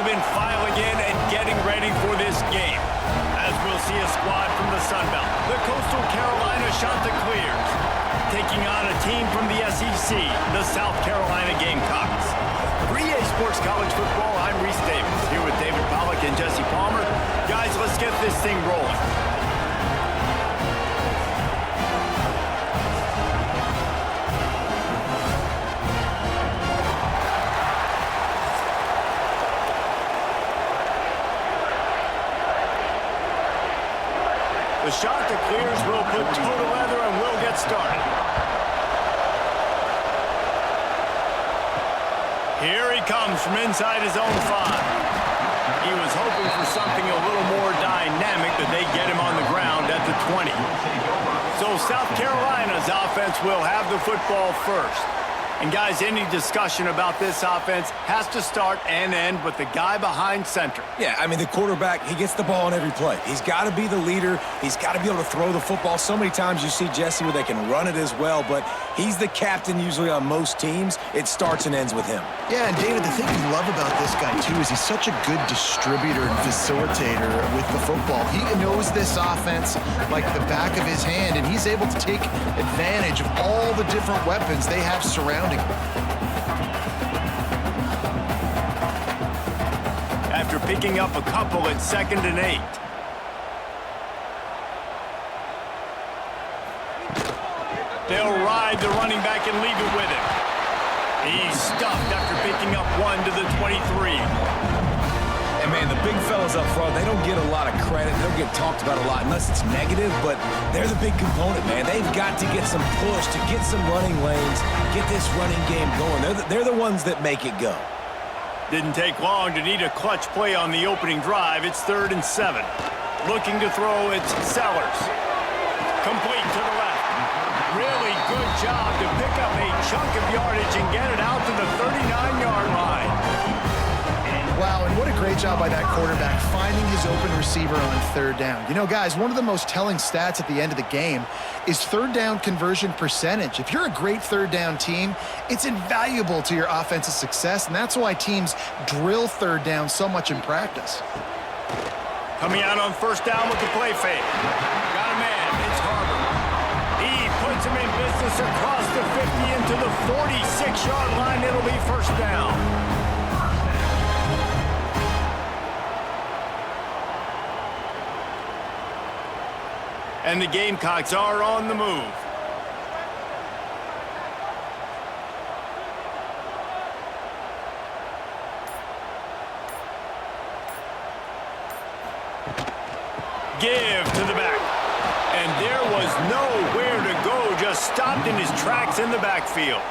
have been filing in and getting ready for this game. As we'll see a squad from the Sun Belt, the Coastal Carolina Chanticleers, taking on a team from the SEC, the South Carolina Gamecocks. For EA Sports College Football, I'm Reese Davis, here with David Pollack and Jesse Palmer. Guys, let's get this thing rolling. The Chanticleers will put toe to leather and will get started. Here he comes from inside his own 5. He was hoping for something a little more dynamic, but they get him on the ground at the 20. So South Carolina's offense will have the football first. And guys, any discussion about this offense has to start and end with the guy behind center. Yeah, I mean, the quarterback, he gets the ball on every play. He's got to be the leader. He's got to be able to throw the football. So many times you see Jesse where they can run it as well, but he's the captain usually on most teams. It starts and ends with him. Yeah, and David, the thing we love about this guy, too, is he's such a good distributor and facilitator with the football. He knows this offense like the back of his hand, and he's able to take advantage of all the different weapons they have surrounding him. After picking up a couple at 2nd and 8. They'll ride the running back and leave it with him. He's stuffed after picking up 1 to the 23. And, man, the big fellas up front, they don't get a lot of credit. They don't get talked about a lot unless it's negative, but they're the big component, man. They've got to get some push, to get some running lanes, get this running game going. They're the ones that make it go. Didn't take long to need a clutch play on the opening drive. It's 3rd and 7. Looking to throw, it's Sellers. Complete to the left. Really good job to pick up a chunk of yardage and get it out to the 39-yard line. Wow, and what a great job by that quarterback finding his open receiver on 3rd down. You know, guys, one of the most telling stats at the end of the game is 3rd down conversion percentage. If you're a great 3rd down team, it's invaluable to your offensive success, and that's why teams drill 3rd down so much in practice. Coming out on 1st down with the play fake. Got a man, it's Harvard. He puts him in business across the 50 into the 46-yard line. It'll be 1st down. And the Gamecocks are on the move. Give to the back. And there was nowhere to go, just stopped in his tracks in the backfield.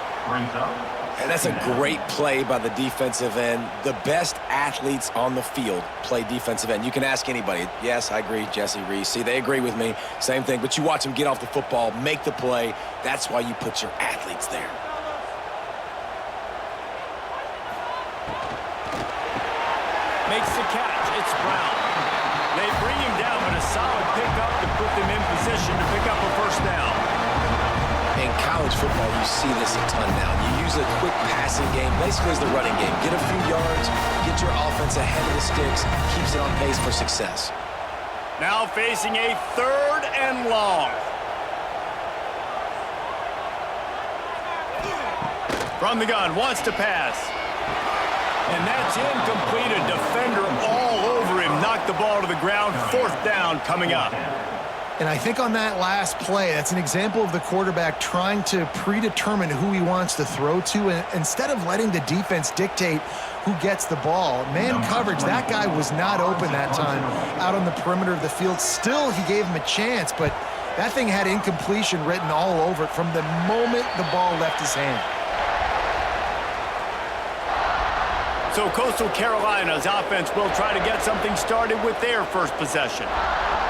And that's a great play by the defensive end. The best athletes on the field play defensive end. You can ask anybody. Yes, I agree, Jesse, Reese. See, they agree with me. Same thing. But you watch them get off the football, make the play. That's why you put your athletes there. Makes the catch. It's Brown. They bring him down, but a solid pickup to put them in position to pick up a 1st down. In college football, you see this a ton now. You use a quick passing game, basically as the running game. Get a few yards, get your offense ahead of the sticks, keeps it on pace for success. Now facing a 3rd and long. From the gun, wants to pass. And that's incomplete. A defender all over him. Knocked the ball to the ground. 4th down coming up. And I think on that last play, that's an example of the quarterback trying to predetermine who he wants to throw to, and instead of letting the defense dictate who gets the ball. Man coverage, that guy was not open that time out on the perimeter of the field. Still, he gave him a chance, but that thing had incompletion written all over it from the moment the ball left his hand. So Coastal Carolina's offense will try to get something started with their first possession.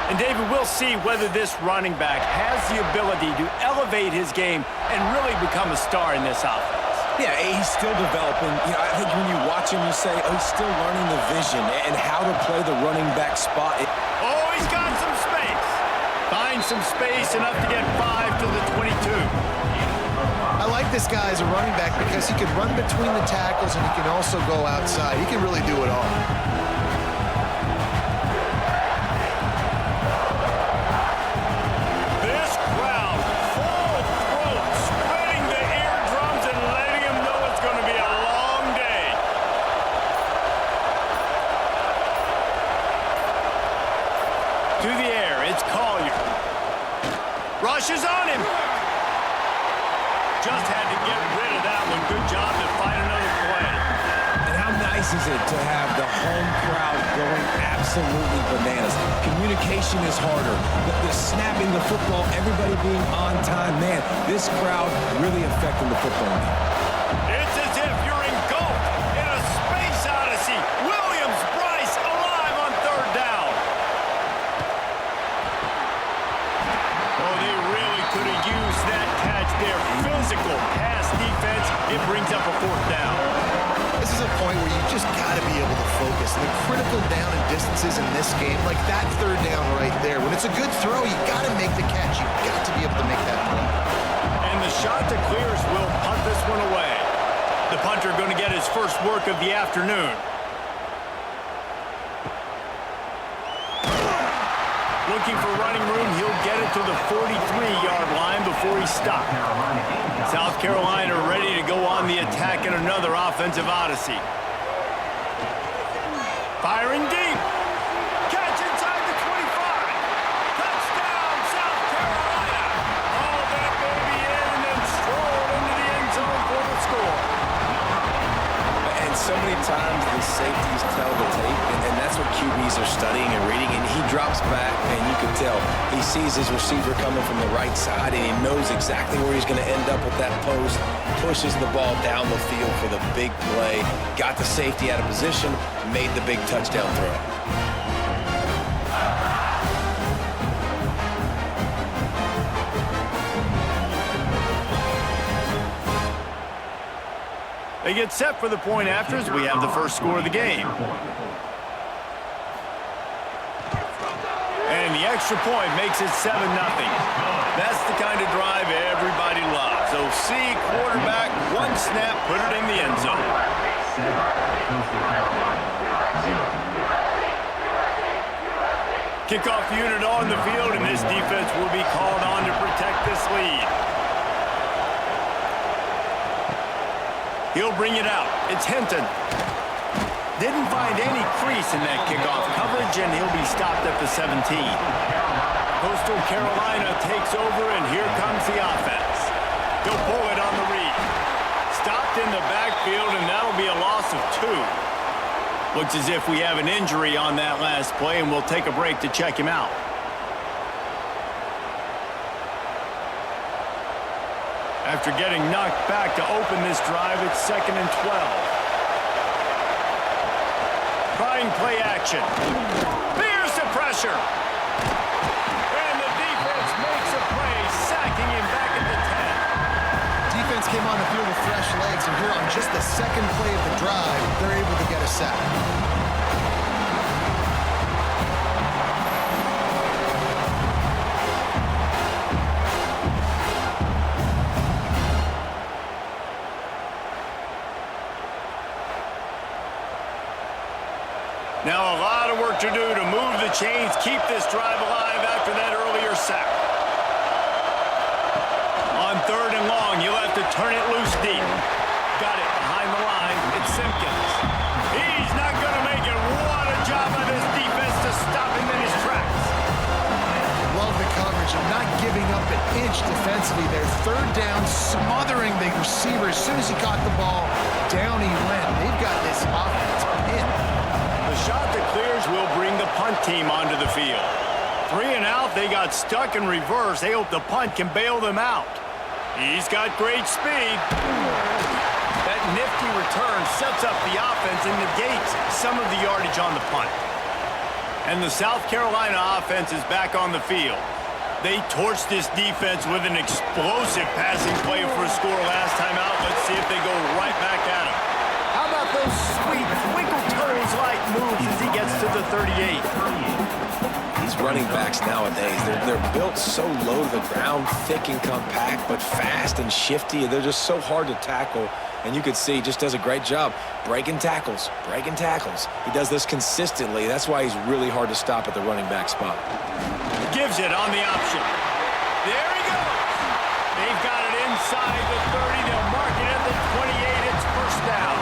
And David, we'll see whether this running back has the ability to elevate his game and really become a star in this offense. Yeah, he's still developing. You know, I think when you watch him, you say, oh, he's still learning the vision and how to play the running back spot. Oh, he's got some space. Finds some space, enough to get 5 to the 22. I like this guy as a running back because he can run between the tackles and he can also go outside. He can really do it all. This crowd, full throat, spreading the eardrums and letting him know it's going to be a long day. To the air, it's Collier. Rushes on him. Just had to get rid of that one. Good job to find another play. And how nice is it to have the home crowd going absolutely bananas? Communication is harder. The snapping the football, everybody being on time. Man, this crowd really affecting the football game. It's as if you're engulfed in a space odyssey. Williams-Brice alive on third down. Oh, they really could have used that catch there. Physical pass defense. It brings up a fourth down. This is a point where you just got to be able to focus. The critical down and distances in this game, like that third down right there. When it's a good throw, you got to make the catch. You got to be able to make that play. And the Chanticleers will punt this one away. The punter going to get his first work of the afternoon. Looking for running room, he'll get it to the 43-yard line before he stopped. South Carolina ready to go on the attack in another offensive odyssey. Firing deep. Catch inside the 25. Touchdown, South Carolina. All that baby in and then strolled into the end zone for the score. And so many times the safeties tell the tape, and that's what QBs are studying and reading, and he drops back, and you can tell he sees his receiver coming from the right side, and he knows exactly where he's going to end up with that post, pushes the ball down the field for the big play, got the safety out of position, made the big touchdown throw. They get set for the point afters. We have the first score of the game. And the extra point makes it 7-0. That's the kind of drive everybody loves. OC, quarterback, one snap, put it in the end zone. Kickoff unit on the field, and this defense will be called on to protect this lead. He'll bring it out. It's Hinton. Didn't find any crease in that kickoff coverage, and he'll be stopped at the 17. Coastal Carolina takes over, and here comes the offense. He'll pull it on the read. Stopped in the backfield, and that'll be a loss of 2. Looks as if we have an injury on that last play, and we'll take a break to check him out. After getting knocked back to open this drive, it's 2nd and 12. Trying play action. There's the pressure. And the defense makes a play, sacking him back at the 10. Defense came on the field with fresh legs, and here on just the second play of the drive, they're able to get a sack. Now a lot of work to do to move the chains, keep this drive alive after that earlier sack. On 3rd and long, you'll have to turn it loose deep. Got it behind the line. It's Simpkins. He's not going to make it. What a job by this defense to stop him in his tracks. Love the coverage and not giving up an inch defensively there. 3rd down, smothering the receiver. As soon as he caught the ball, down he went. They've got this offense pinned. The Chanticleers will bring the punt team onto the field. 3 and out, they got stuck in reverse. They hope the punt can bail them out. He's got great speed. That nifty return sets up the offense and negates some of the yardage on the punt. And the South Carolina offense is back on the field. They torched this defense with an explosive passing play for a score last time out. Let's see if they go right back at him. How about those sweet twinkle toes-like moves as he gets to the 38? He's running backs nowadays. They're built so low to the ground, thick and compact, but fast and shifty. They're just so hard to tackle. And you can see he just does a great job breaking tackles, breaking tackles. He does this consistently. That's why he's really hard to stop at the running back spot. Gives it on the option. There he goes. They've got it inside the 30. They'll mark it at the 28. It's first down.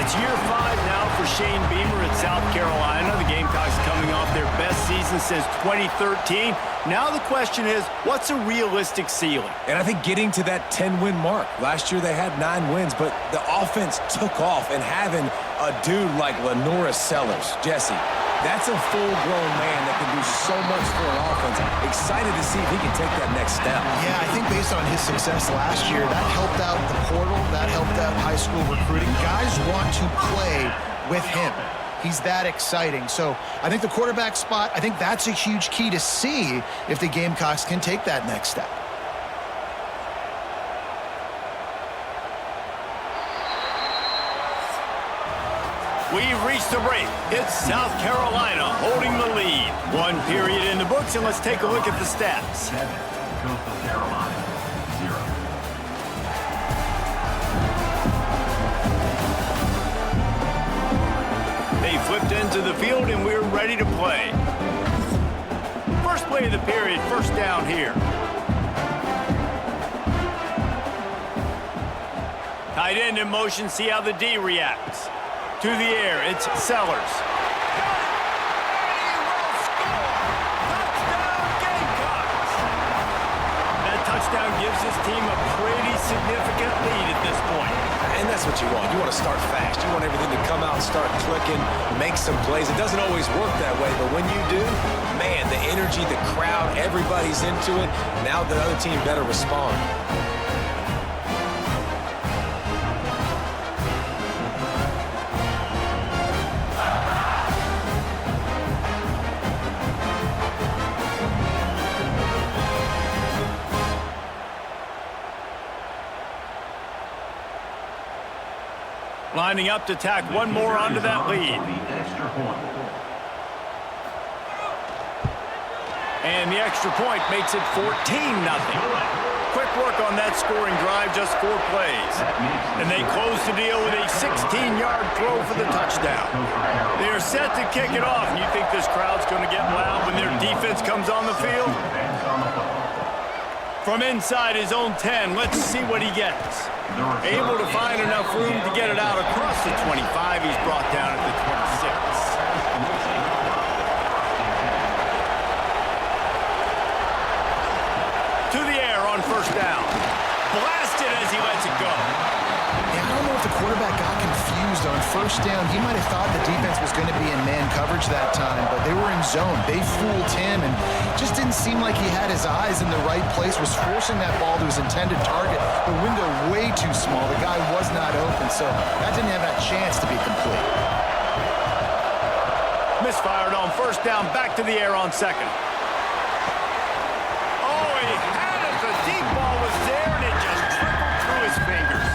It's year 5 now for Shane Beamer at South Carolina. The Gamecocks coming off their best season since 2013. Now the question is, what's a realistic ceiling? And I think getting to that 10-win mark. Last year they had 9 wins, but the offense took off. And having a dude like Lenora Sellers, Jesse, that's a full-grown man that can do so much for an offense. Excited to see if he can take that next step. Yeah, I think based on his success last year, that helped out the portal, that helped out high school recruiting. Guys want to play with him. He's that exciting. So I think the quarterback spot, I think that's a huge key to see if the Gamecocks can take that next step. We've reached the break. It's South Carolina holding the lead. 1 period in the books, and let's take a look at the stats. 7, Coastal Carolina, 0. They flipped into the field, and we're ready to play. First play of the period, first down here. Tight end in motion, see how the D reacts. To the air, it's Sellers. That touchdown gives his team a pretty significant lead at this point. And that's what you want. You want to start fast. You want everything to come out, start clicking, make some plays. It doesn't always work that way, but when you do, man, the energy, the crowd, everybody's into it. Now the other team better respond. Lining up to tack one more onto that lead. And the extra point makes it 14-0. Quick work on that scoring drive, just 4 plays. And they close the deal with a 16-yard throw for the touchdown. They are set to kick it off. And you think this crowd's going to get loud when their defense comes on the field? From inside his own 10, let's see what he gets. Able to find enough room to get it out across the 25. He's brought down at the 26. To the air on first down. Blasted as he lets it go. Yeah, I don't know if the quarterback got confused on first down. He might have thought the defense was going to be in man coverage that time, but they were in zone. They fooled him and just didn't seem like he had his eyes in the right place, was forcing that ball to his intended target. The window way too small. The guy was not open, so that didn't have that chance to be complete. Misfired on first down, back to the air on second. Oh, he had it. The deep ball was there, and it just trickled through his fingers.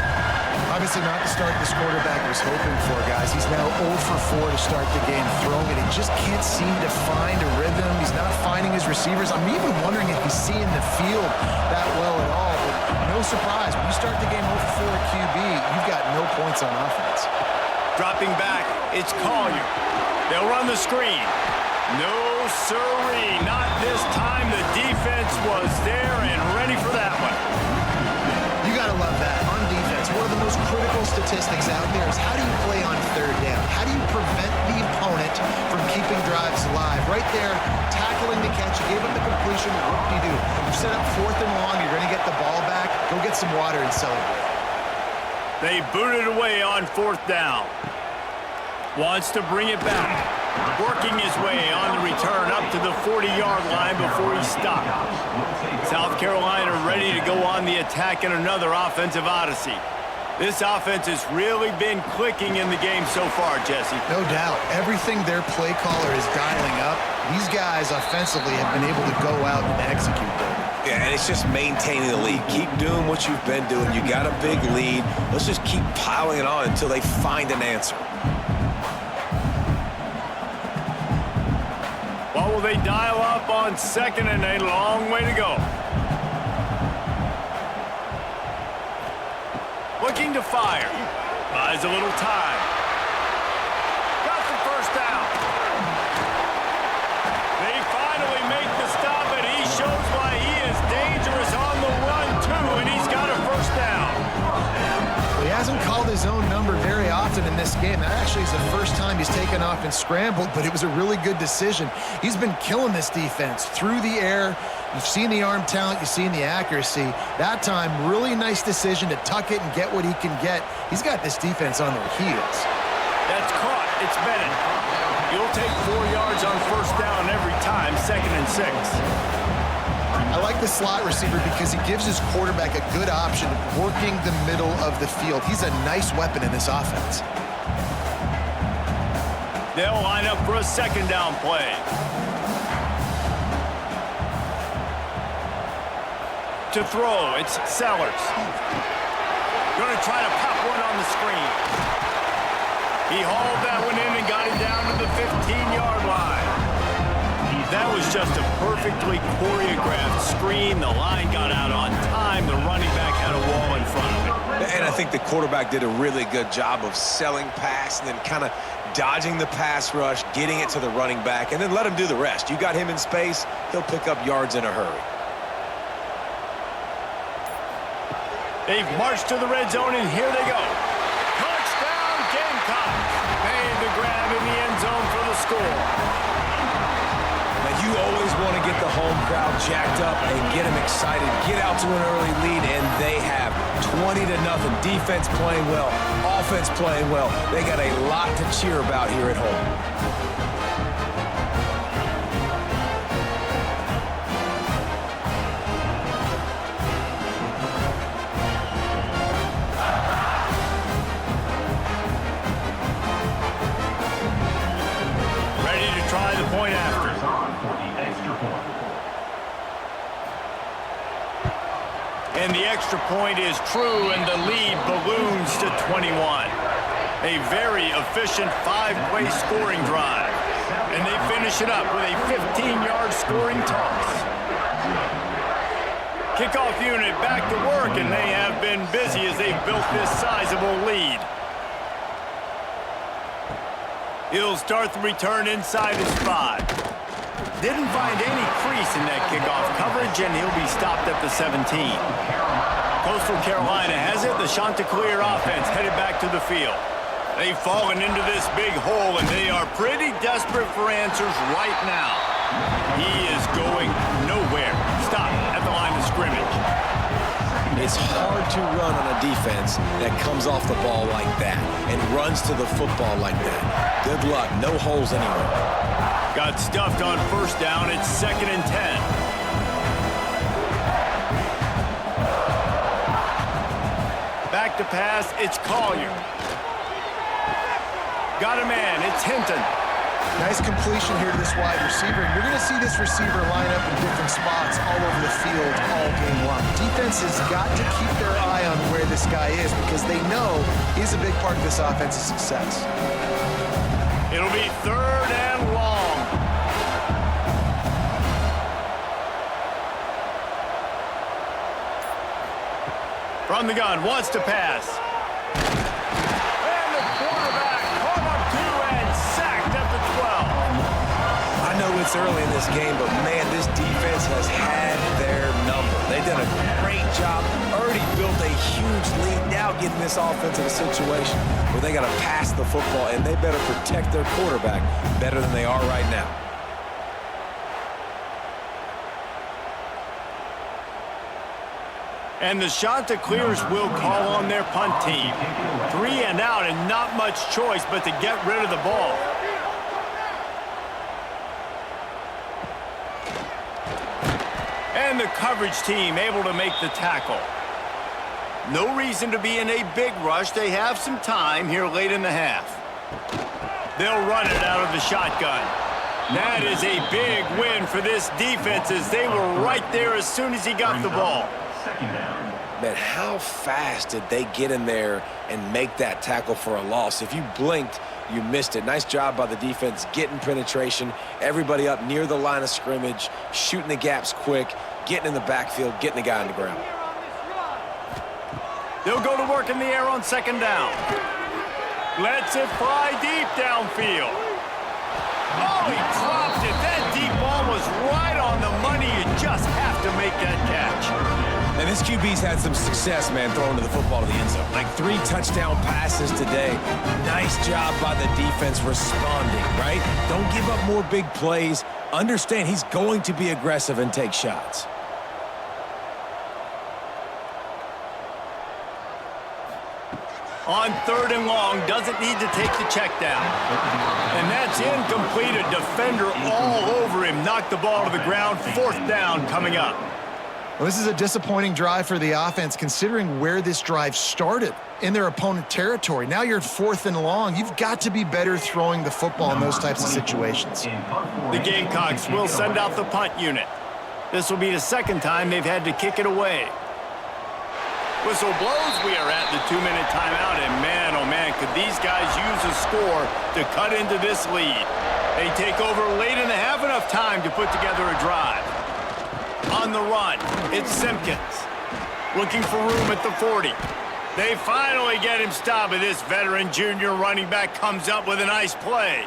Obviously not the start this quarterback was hoping for, guys. He's now 0 for 4 to start the game throwing it. He just can't seem to find a rhythm. He's not finding his receivers. I'm even wondering if he's seeing the field that well at all. But no surprise, when you start the game 0 for 4 at QB, you've got no points on offense. Dropping back, it's Collier. They'll run the screen. No sirree, not this time. The defense was there and ready for that one. You got to love that. On defense, one of the most critical statistics out there is how do you play on third down? How do you prevent the opponent from keeping drives alive? Right there, tackling the catch. You gave up the completion. What do? You set up 4th and long. You're going to get the ball back. Go get some water and celebrate. They booted away on 4th down. Wants to bring it back. Working his way on the return up to the 40-yard line before he stopped. South Carolina ready to go on the attack in another offensive odyssey. This offense has really been clicking in the game so far, Jesse. No doubt. Everything their play caller is dialing up, these guys offensively have been able to go out and execute them. Yeah, and it's just maintaining the lead. Keep doing what you've been doing. You got a big lead. Let's just keep piling it on until they find an answer. What will they dial up on second and a long way to go? Looking to fire. Buys a little time. Got the first down. They finally make the stop, and he shows why he is dangerous on the run, too, and he's got a first down. He hasn't called his own number very often in this game. That actually is the first time he's taken off and scrambled, but it was a really good decision. He's been killing this defense through the air. You've seen the arm talent, you've seen the accuracy. That time, really nice decision to tuck it and get what he can get. He's got this defense on their heels. That's caught. It's Bennett. You'll take 4 yards on first down every time, 2nd and 6. I like the slot receiver because he gives his quarterback a good option working the middle of the field. He's a nice weapon in this offense. They'll line up for a 2nd down play. To throw, it's Sellers. Going to try to pop one on the screen. He hauled that one in and got it down to the 15-yard line. That was just a perfectly choreographed screen. The line got out on time. The running back had a wall in front of him. And I think the quarterback did a really good job of selling pass and then kind of dodging the pass rush, getting it to the running back, and then let him do the rest. You got him in space, he'll pick up yards in a hurry. They've marched to the red zone, and here they go. Touchdown, Gamecocks. Made the grab in the end zone for the score. You always want to get the home crowd jacked up and get them excited, get out to an early lead, and they have 20-0. Defense playing well, offense playing well. They got a lot to cheer about here at home. Ready to try the point after. And the extra point is true, and the lead balloons to 21. A very efficient 5-play scoring drive. And they finish it up with a 15-yard scoring toss. Kickoff unit back to work, and they have been busy as they've built this sizable lead. He'll start the return inside his 5. Didn't find any crease in that kickoff coverage, and he'll be stopped at the 17. Coastal Carolina has it. The Chanticleer offense headed back to the field. They've fallen into this big hole, and they are pretty desperate for answers right now. He is going nowhere. Stop at the line of scrimmage. It's hard to run on a defense that comes off the ball like that and runs to the football like that. Good luck. No holes anywhere. Got stuffed on first down. It's 2nd and 10. Back to pass. It's Collier. Got a man. It's Hinton. Nice completion here to this wide receiver. And you're going to see this receiver line up in different spots all over the field all game long. Defense has got to keep their eye on where this guy is because they know he's a big part of this offense's success. It'll be 3rd and long. From the gun, wants to pass. And the quarterback caught up 2 and sacked at the 12. I know it's early in this game, but man, this defense has had their number. They've done a great job, already built a huge lead, now getting this offense in a situation where they got to pass the football, and they better protect their quarterback better than they are right now. And the Chanticleers will call on their punt team. 3 and out, and not much choice but to get rid of the ball. And the coverage team able to make the tackle. No reason to be in a big rush. They have some time here late in the half. They'll run it out of the shotgun. That is a big win for this defense as they were right there as soon as he got the ball. Man, how fast did they get in there and make that tackle for a loss? If you blinked, You missed it. Nice job by the defense getting penetration. Everybody up near the line of scrimmage, shooting the gaps quick, getting in the backfield, getting the guy on the ground. They'll go to work in the air on second down. Lets it fly deep downfield. Oh, he dropped it. That deep ball was right on the money. You just have to make that catch. And this QB's had some success, man, throwing to the football to the end zone. Like 3 touchdown passes today. Nice job by the defense responding, right? Don't give up more big plays. Understand he's going to be aggressive and take shots. On third and long, doesn't need to take the check down. And that's incomplete. A defender all over him. Knocked the ball to the ground. Fourth down coming up. Well, this is a disappointing drive for the offense, considering where this drive started, in their opponent territory. Now you're at 4th and long. You've got to be better throwing the football in those types of situations. The Gamecocks will send out the punt unit. This will be the second time they've had to kick it away. Whistle blows. We are at the 2-minute timeout, and man, oh man, could these guys use a score to cut into this lead. They take over late in the half, enough time to put together a drive. On the run, it's Simpkins. Looking for room at the 40. They finally get him stopped, and this veteran junior running back comes up with a nice play.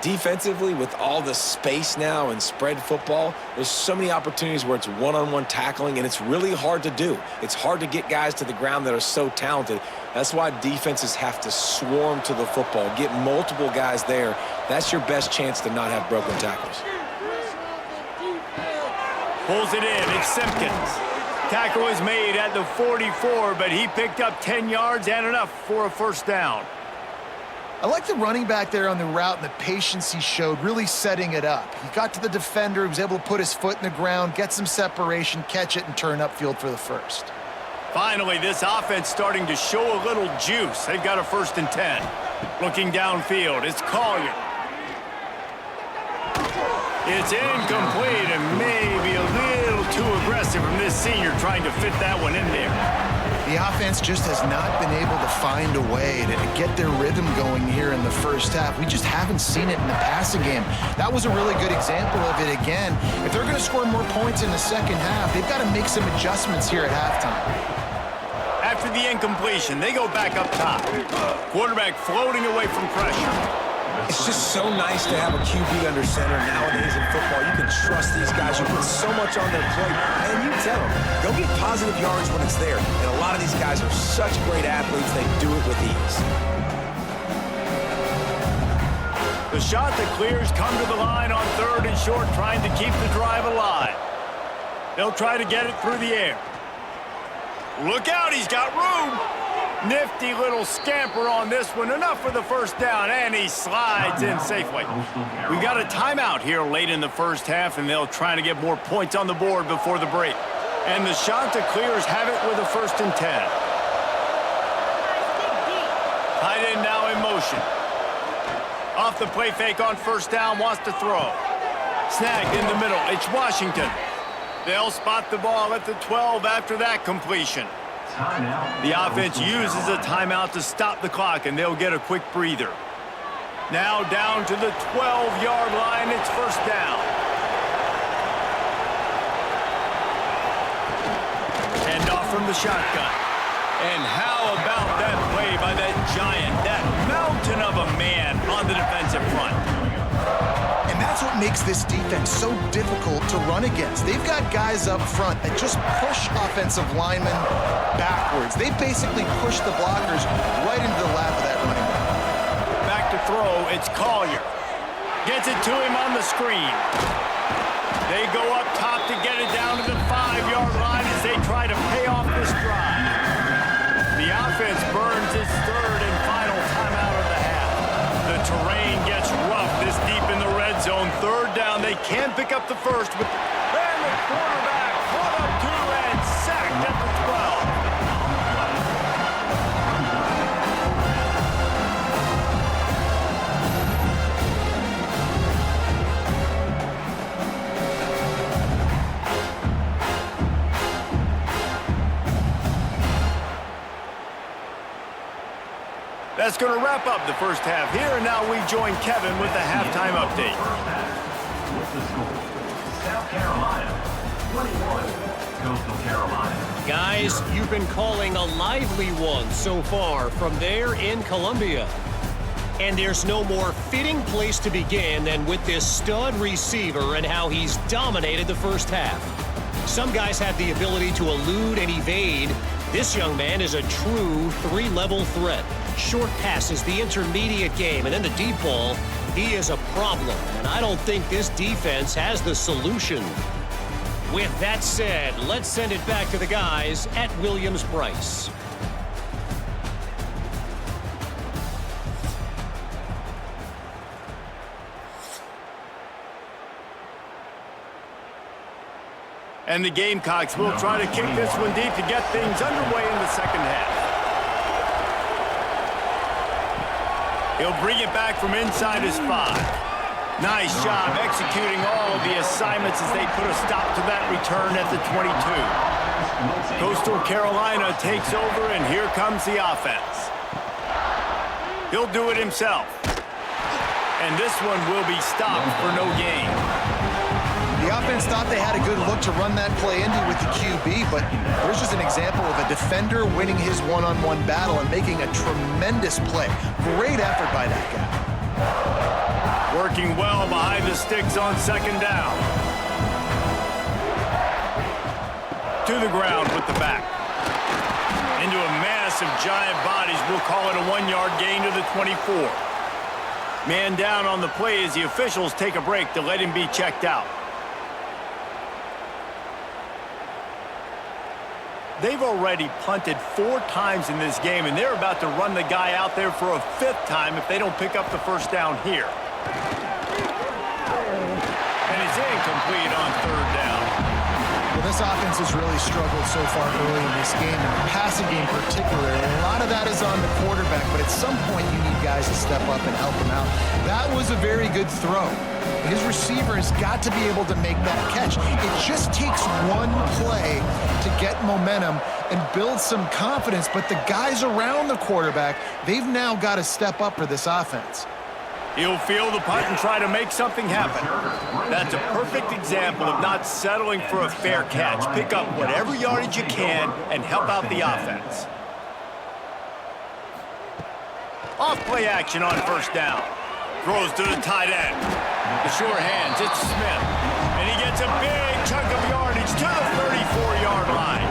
Defensively, with all the space now and spread football, there's so many opportunities where it's one-on-one tackling, and it's really hard to do. It's hard to get guys to the ground that are so talented. That's why defenses have to swarm to the football, get multiple guys there. That's your best chance to not have broken tackles. Pulls it in. It's Simpkins. Tackle is made at the 44, but he picked up 10 yards and enough for a first down. I like the running back there on the route and the patience he showed, really setting it up. He got to the defender, he was able to put his foot in the ground, get some separation, catch it, and turn upfield for the first. Finally, this offense starting to show a little juice. They've got a 1st and 10. Looking downfield, it's Collier. It's incomplete and maybe a little too aggressive from this senior trying to fit that one in there. The offense just has not been able to find a way to get their rhythm going here in the first half. We just haven't seen it in the passing game. That was a really good example of it again. If they're going to score more points in the second half, they've got to make some adjustments here at halftime. After the incompletion, they go back up top. Quarterback floating away from pressure. It's just so nice to have a QB under center nowadays in football. You can trust these guys. You put so much on their plate. And you tell them, go get positive yards when it's there. And a lot of these guys are such great athletes, they do it with ease. The Chanticleers come to the line on 3rd and short, trying to keep the drive alive. They'll try to get it through the air. Look out, he's got room. Nifty little scamper on this one. Enough for the first down, and he slides in safely. We got a timeout here late in the first half, and they'll try to get more points on the board before the break. And the Chanticleers have it with a 1st and 10. Tight end now in motion. Off the play fake on first down, wants to throw. Snagged in the middle, it's Washington. They'll spot the ball at the 12 after that completion. The offense uses a timeout to stop the clock, and they'll get a quick breather. Now down to the 12-yard line, it's first down. Hand off from the shotgun. And how about that play by that giant, that mountain of a man on the defensive front? And that's what makes this defense so difficult to run against. They've got guys up front that just push offensive linemen backwards. They basically push the blockers right into the lap of that running back. Back to throw, it's Collier. Gets it to him on the screen. They go up top to get it down to the 5-yard line as they try to pay off this drive. The offense burns its 3rd and final timeout of the half. The terrain gets rough this deep in the red zone. 3rd down, they can pick up the first. And the quarterback put up 2 and sacked at the 12. That's going to wrap up the first half here, and now we join Kevin with the halftime update. With the score, South Carolina, 21, Coastal Carolina. Guys, you've been calling a lively one so far from there in Columbia. And there's no more fitting place to begin than with this stud receiver and how he's dominated the first half. Some guys have the ability to elude and evade. This young man is a true three-level threat. Short passes, the intermediate game, and then the deep ball, he is a problem. And I don't think this defense has the solution. With that said, let's send it back to the guys at Williams-Brice. And the Gamecocks will try to kick this one deep to get things underway in the second half. He'll bring it back from inside his 5. Nice job executing all of the assignments as they put a stop to that return at the 22. Coastal Carolina takes over, and here comes the offense. He'll do it himself. And this one will be stopped for no gain. The offense thought they had a good look to run that play into with the QB, but there's just an example of a defender winning his one-on-one battle and making a tremendous play. Great effort by that guy. Working well behind the sticks on second down. To the ground with the back. Into a mass of giant bodies. We'll call it a 1-yard gain to the 24. Man down on the play as the officials take a break to let him be checked out. They've already punted 4 times in this game, and they're about to run the guy out there for a 5th time if they don't pick up the first down here. And it's incomplete on 3rd down. Well, this offense has really struggled so far early in this game, and the passing game particularly. A lot of that is on the quarterback, but at some point you need guys to step up and help him out. That was a very good throw. His receiver has got to be able to make that catch. It just takes one play to get momentum and build some confidence, but the guys around the quarterback, they've now got to step up for this offense. He'll field the punt and try to make something happen. That's a perfect example of not settling for a fair catch. Pick up whatever yardage you can and help out the offense. Off play action on first down. Throws to the tight end. The sure hands, it's Smith. And he gets a big chunk of yardage to the 34-yard line.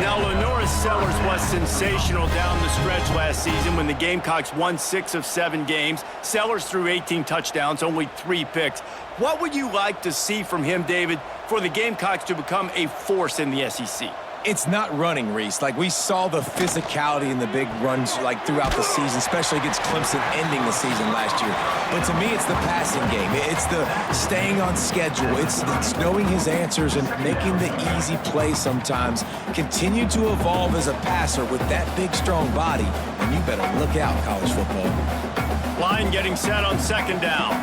Now, Lenoris Sellers was sensational down the stretch last season when the Gamecocks won 6 of 7 games. Sellers threw 18 touchdowns, only 3 picks. What would you like to see from him, David, for the Gamecocks to become a force in the SEC? It's not running, Reese. Like, we saw the physicality in the big runs, like, throughout the season, especially against Clemson ending the season last year. But to me, it's the passing game. It's the staying on schedule. It's knowing his answers and making the easy play sometimes. Continue to evolve as a passer with that big, strong body, and you better look out, college football. Line getting set on second down.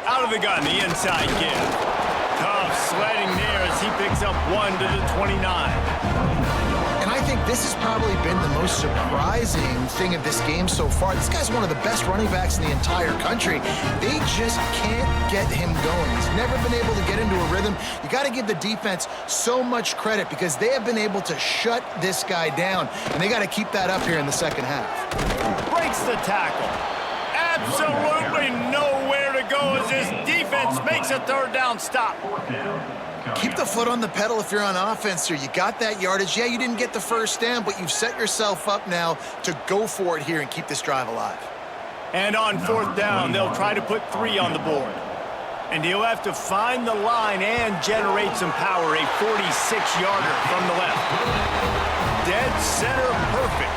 Out of the gun, the inside give. Tough sledding there as he picks up 1 to the 29. And I think this has probably been the most surprising thing of this game so far. This guy's one of the best running backs in the entire country. They just can't get him going. He's never been able to get into a rhythm. You got to give the defense so much credit because they have been able to shut this guy down, and they got to keep that up here in the second half. Breaks the tackle. Absolutely nowhere to go as his defense makes a 3rd down stop. Keep the foot on the pedal if you're on offense here. You got that yardage. Yeah, you didn't get the first down, but you've set yourself up now to go for it here and keep this drive alive. And on 4th down, they'll try to put 3 on the board. And he'll have to find the line and generate some power. A 46-yarder from the left. Dead center perfect.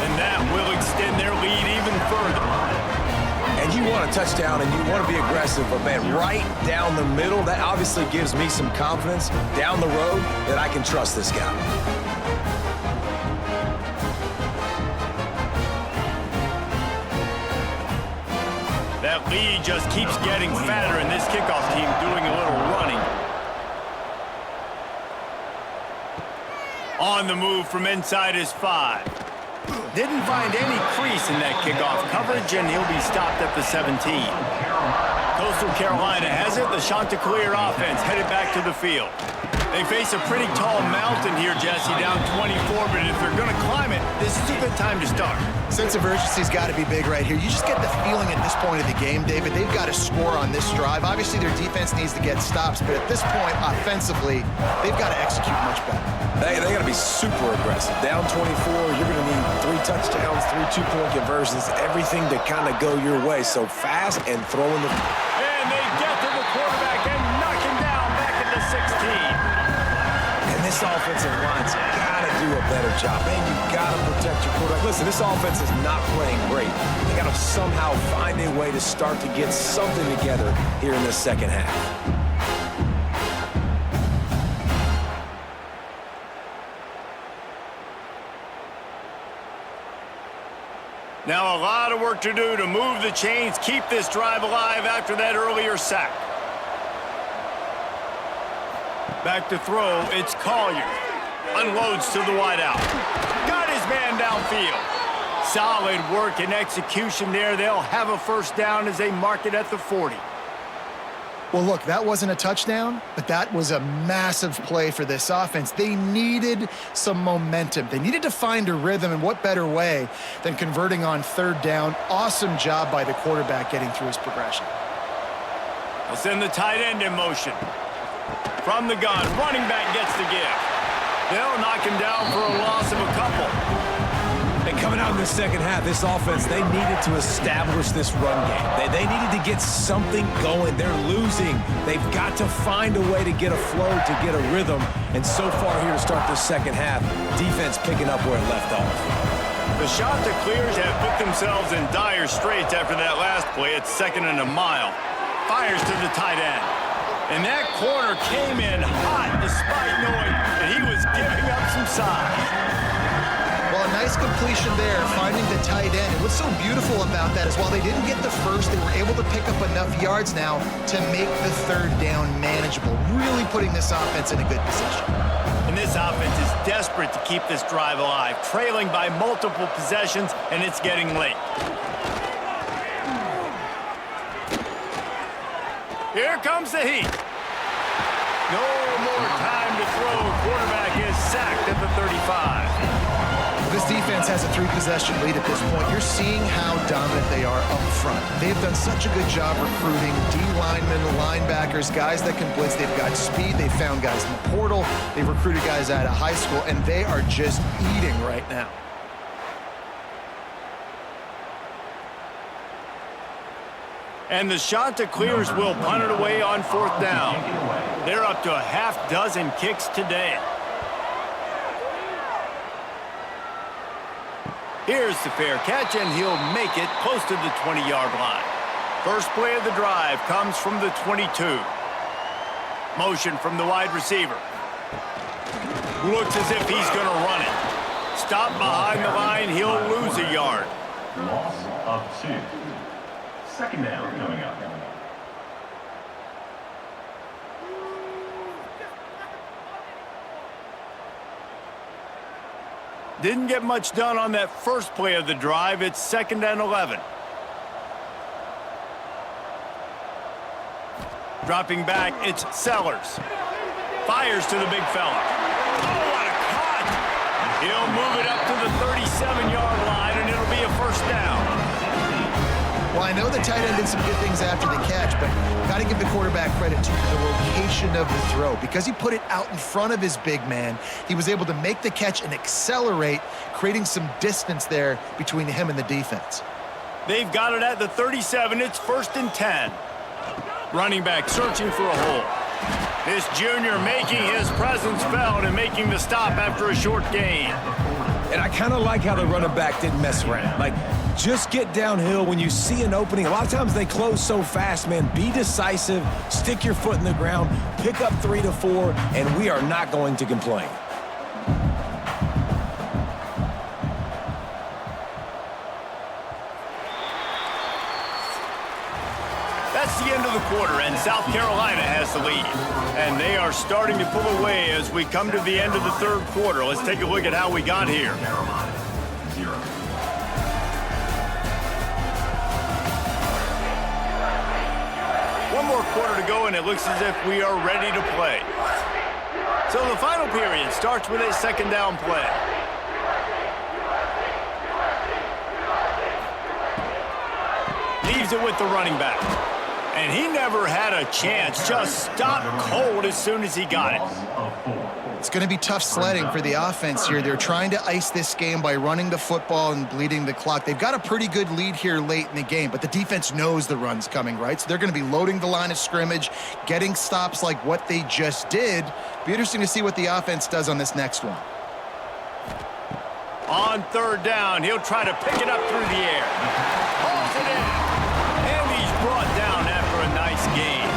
And that will extend their lead even further. And you want a touchdown and you want to be aggressive, but man, right down the middle, that obviously gives me some confidence down the road that I can trust this guy. That lead just keeps getting fatter, and this kickoff team doing a little running. On the move from inside his 5. Didn't find any crease in that kickoff coverage, and he'll be stopped at the 17. Coastal Carolina has it. The Chanticleer offense headed back to the field. They face a pretty tall mountain here, Jesse, down 24, but if they're going to climb it, this is a good time to start. Sense of urgency's got to be big right here. You just get the feeling at this point of the game, David, they've got to score on this drive. Obviously, their defense needs to get stops, but at this point, offensively, they've got to execute much better. They got to be super aggressive. Down 24, you're going to need 3 touchdowns, 3 two-point conversions, everything to kind of go your way. So fast and throwing the... And they get to the quarterback and knock him down back at the 16. And this offensive line's got to do a better job. Man, you got to protect your quarterback. Listen, this offense is not playing great. They got to somehow find a way to start to get something together here in the second half. Now a lot of work to do to move the chains, keep this drive alive after that earlier sack. Back to throw, it's Collier. Unloads to the wideout. Got his man downfield. Solid work and execution there. They'll have a first down as they mark it at the 40. Well, look, that wasn't a touchdown, but that was a massive play for this offense. They needed some momentum. They needed to find a rhythm, and what better way than converting on third down. Awesome job by the quarterback getting through his progression. They'll send the tight end in motion. From the gun, running back gets the give. They'll knock him down for a loss of a couple. And coming out in the second half, this offense, they needed to establish this run game. They needed to get something going. They're losing. They've got to find a way to get a flow, to get a rhythm. And so far here to start the second half, defense picking up where it left off. The Chanticleers have put themselves in dire straits after that last play. It's 2nd and a mile. Fires to the tight end. And that corner came in hot despite knowing that he was giving up some size. Well, a nice completion there, finding the tight end. And what's so beautiful about that is while they didn't get the first, they were able to pick up enough yards now to make the third down manageable, really putting this offense in a good position. And this offense is desperate to keep this drive alive, trailing by multiple possessions, and it's getting late. Here comes the heat. No more time to throw. Quarterback is sacked at the 35. This defense has a 3-possession lead at this point. You're seeing how dominant they are up front. They've done such a good job recruiting D-linemen, linebackers, guys that can blitz. They've got speed. They've found guys in the portal. They've recruited guys out of high school, and they are just eating right now. And the Chanticleers will punt it away on 4th down. They're up to a half dozen kicks today. Here's the fair catch, and he'll make it close to the 20-yard line. First play of the drive comes from the 22. Motion from the wide receiver. Looks as if he's going to run it. Stop behind the line, he'll lose a yard. Loss of 2. 2nd down coming up. Didn't get much done on that first play of the drive. It's 2nd and 11. Dropping back, it's Sellers. Fires to the big fella. Oh, what a cut! He'll move it up to the 37-yard line, and it'll be a first down. Well, I know the tight end did some good things after the catch, but got to give the quarterback credit to the location of the throw. Because he put it out in front of his big man, he was able to make the catch and accelerate, creating some distance there between him and the defense. They've got it at the 37. It's 1st and 10. Running back searching for a hole. This junior making his presence felt and making the stop after a short gain. And I kind of like how the running back didn't mess around. Like, just get downhill when you see an opening. A lot of times they close so fast, man. Be decisive, stick your foot in the ground, pick up 3 to 4, and we are not going to complain. That's the end of the quarter, and South Carolina has the lead. And they are starting to pull away as we come to the end of the third quarter. Let's take a look at how we got here. Carolina, 0. One more quarter to go, and it looks as if we are ready to play. So the final period starts with a second down play. Leaves it with the running back. And he never had a chance. Just stopped cold as soon as he got it. It's going to be tough sledding for the offense here. They're trying to ice this game by running the football and bleeding the clock. They've got a pretty good lead here late in the game, but the defense knows the run's coming, right? So they're going to be loading the line of scrimmage, getting stops like what they just did. Be interesting to see what the offense does on this next one. On third down, he'll try to pick it up through the air. Hauls it in. And he's brought down after a nice gain.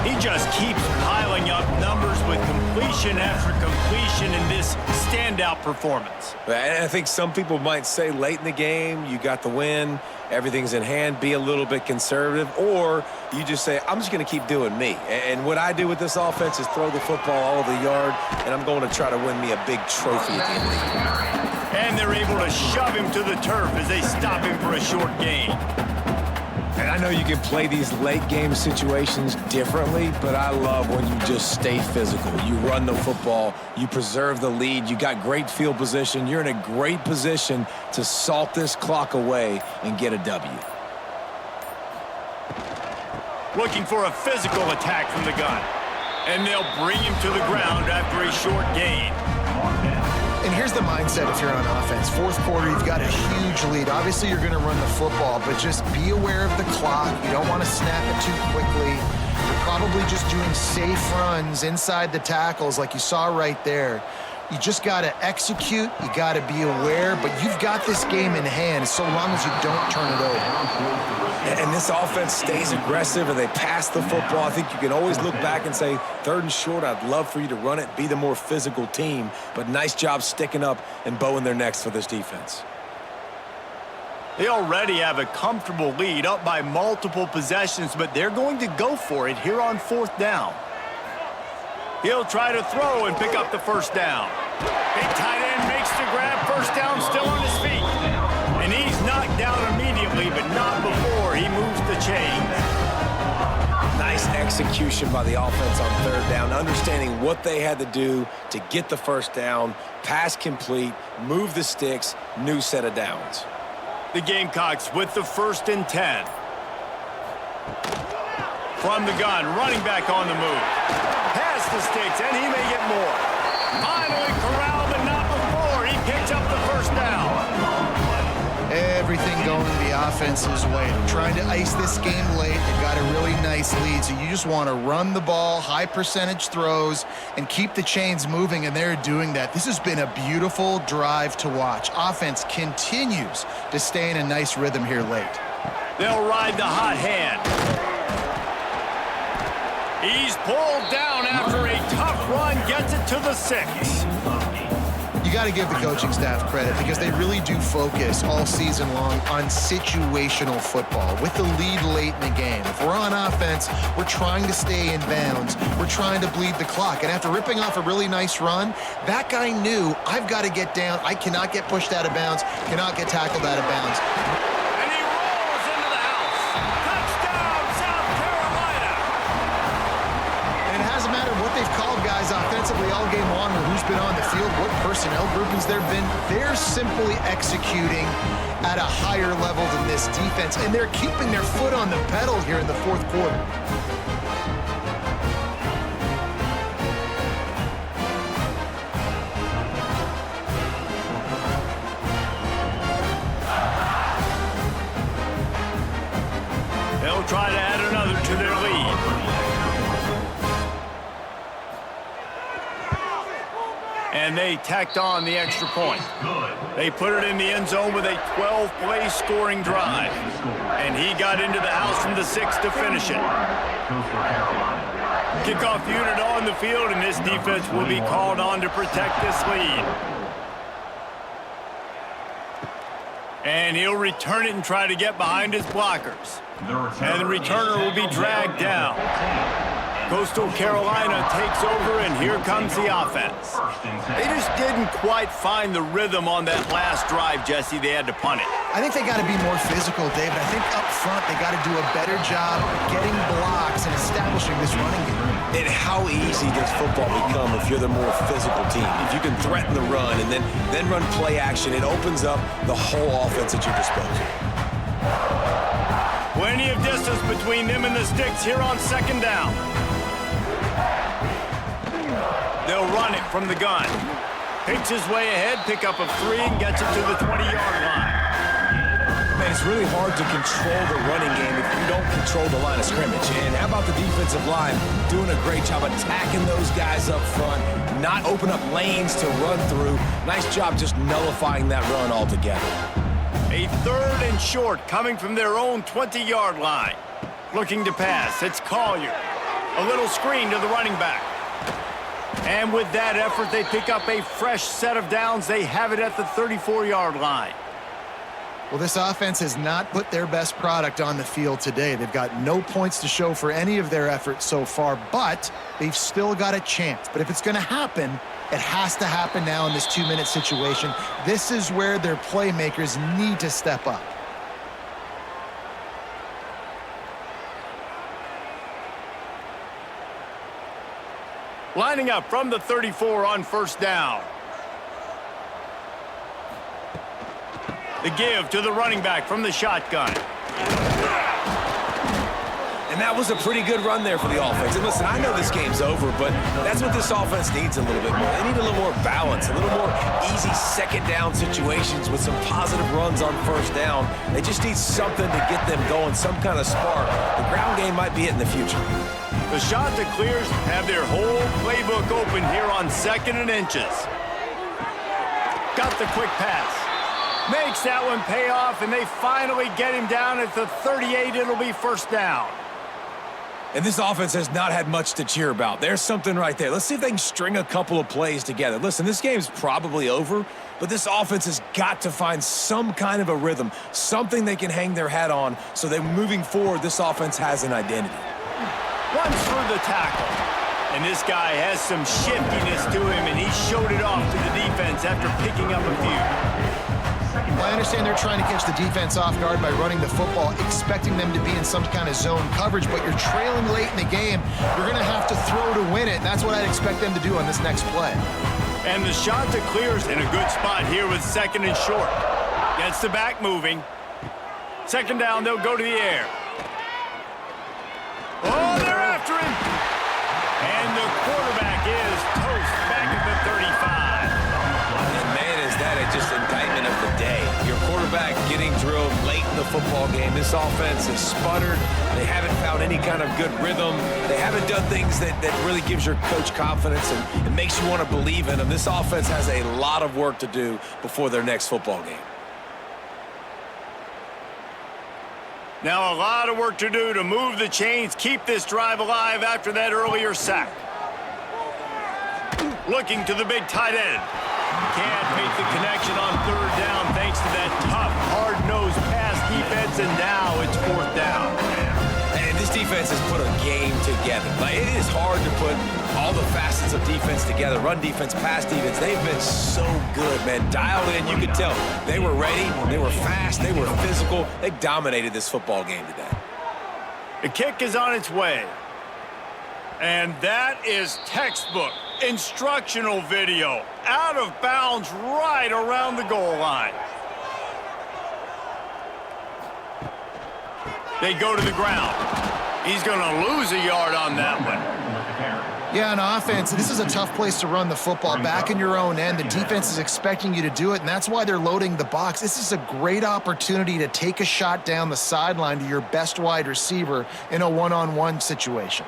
He just keeps piling up numbers with completion after completion in this standout performance. And I think some people might say late in the game, you got the win, everything's in hand, be a little bit conservative, or you just say, I'm just going to keep doing me. And what I do with this offense is throw the football all over the yard, and I'm going to try to win me a big trophy at the end of the year. And they're able to shove him to the turf as they stop him for a short gain. And I know you can play these late game situations differently, but I love when you just stay physical. You run the football, you preserve the lead, you got great field position, you're in a great position to salt this clock away and get a W. Looking for a physical attack from the gun. And they'll bring him to the ground after a short gain. And here's the mindset if you're on offense. Fourth quarter, you've got a huge lead. Obviously, you're going to run the football, but just be aware of the clock. You don't want to snap it too quickly. You're probably just doing safe runs inside the tackles like you saw right there. You just got to execute. You got to be aware, but you've got this game in hand so long as you don't turn it over. And this offense stays aggressive and they pass the football. I think you can always look back and say, third and short, I'd love for you to run it, be the more physical team. But nice job sticking up and bowing their necks for this defense. They already have a comfortable lead, up by multiple possessions, but they're going to go for it here on fourth down. He'll try to throw and pick up the first down. Big tight end makes the grab, first down, still on his feet. And he's knocked down immediately, but not before he moves the chains. Nice execution by the offense on third down, understanding what they had to do to get the first down, pass complete, move the sticks, new set of downs. The Gamecocks with the 1st and 10. From the gun, running back on the move. Past the sticks, and he may get more. Finally corralled, but not before. He picks up the first down. Everything going the offense's way. They're trying to ice this game late. They've got a really nice lead, so you just want to run the ball, high percentage throws, and keep the chains moving, and they're doing that. This has been a beautiful drive to watch. Offense continues to stay in a nice rhythm here late. They'll ride the hot hand. He's pulled down after a tough run, gets it to the 6. You got to give the coaching staff credit because they really do focus all season long on situational football with the lead late in the game. If we're on offense, we're trying to stay in bounds. We're trying to bleed the clock. And after ripping off a really nice run, that guy knew, I've got to get down. I cannot get pushed out of bounds, cannot get tackled out of bounds. And he rolls into the house. Touchdown, South Carolina. And it hasn't mattered what they've called guys offensively all game long or who's been on the field, what personnel groupings there have been. They're simply executing at a higher level than this defense, and they're keeping their foot on the pedal here in the fourth quarter. They'll try to add another to their lead. And they tacked on the extra point. They put it in the end zone with a 12-play scoring drive. And he got into the house from the 6 to finish it. Kickoff unit on the field, and this defense will be called on to protect this lead. And he'll return it and try to get behind his blockers. And the returner will be dragged down. Coastal Carolina takes over, and here comes the offense. They just didn't quite find the rhythm on that last drive, Jesse. They had to punt it. I think they got to be more physical, David. I think up front they got to do a better job getting blocks and establishing this running game. And how easy does football become if you're the more physical team? If you can threaten the run and then run play action, it opens up the whole offense at your disposal. Plenty of distance between them and the sticks here on second down. They'll run it from the gun. Picks his way ahead, pick up of 3, and gets it to the 20-yard line. Man, it's really hard to control the running game if you don't control the line of scrimmage. And how about the defensive line doing a great job attacking those guys up front, not open up lanes to run through. Nice job just nullifying that run altogether. A 3rd and short coming from their own 20-yard line. Looking to pass, it's Collier. A little screen to the running back. And with that effort, they pick up a fresh set of downs. They have it at the 34-yard line. Well, this offense has not put their best product on the field today. They've got no points to show for any of their efforts so far, but they've still got a chance. But if it's going to happen, it has to happen now in this 2-minute situation. This is where their playmakers need to step up. Lining up from the 34 on first down. The give to the running back from the shotgun. And that was a pretty good run there for the offense. And listen, I know this game's over, but that's what this offense needs a little bit more. They need a little more balance, a little more easy second down situations with some positive runs on first down. They just need something to get them going, some kind of spark. The ground game might be it in the future. The Chanticleers have their whole playbook open here on 2nd and inches. Got the quick pass. Makes that one pay off, and they finally get him down at the 38. It'll be first down. And this offense has not had much to cheer about. There's something right there. Let's see if they can string a couple of plays together. Listen, this game's probably over, but this offense has got to find some kind of a rhythm, something they can hang their hat on so that moving forward, this offense has an identity. Runs through the tackle. And this guy has some shiftiness to him, and he showed it off to the defense after picking up a few. I understand they're trying to catch the defense off guard by running the football, expecting them to be in some kind of zone coverage, but you're trailing late in the game. You're going to have to throw to win it, and that's what I'd expect them to do on this next play. And the Chanticleers in a good spot here with 2nd and short. Gets the back moving. Second down, they'll go to the air. Oh, they're after him. And the quarterback is toast back at the 35. And man, is that just indictment of the day. Your quarterback getting drilled late in the football game. This offense is sputtered. They haven't found any kind of good rhythm. They haven't done things that really gives your coach confidence and makes you want to believe in them. This offense has a lot of work to do before their next football game. Now a lot of work to do to move the chains, keep this drive alive after that earlier sack. Looking to the big tight end. Can't make the connection on 3rd down thanks to that tough, hard-nosed pass defense, and now it's 4th down. And this defense has put a game together. Like, it is hard to put all the facets of defense together. Run defense, pass defense. They've been so good, man. Dialed in, you could tell. They were ready. They were fast. They were physical. They dominated this football game today. The kick is on its way. And that is textbook instructional video. Out of bounds right around the goal line. They go to the ground. He's going to lose a yard on that one. Yeah, on offense, this is a tough place to run the football. Back in your own end, the defense is expecting you to do it, and that's why they're loading the box. This is a great opportunity to take a shot down the sideline to your best wide receiver in a one-on-one situation.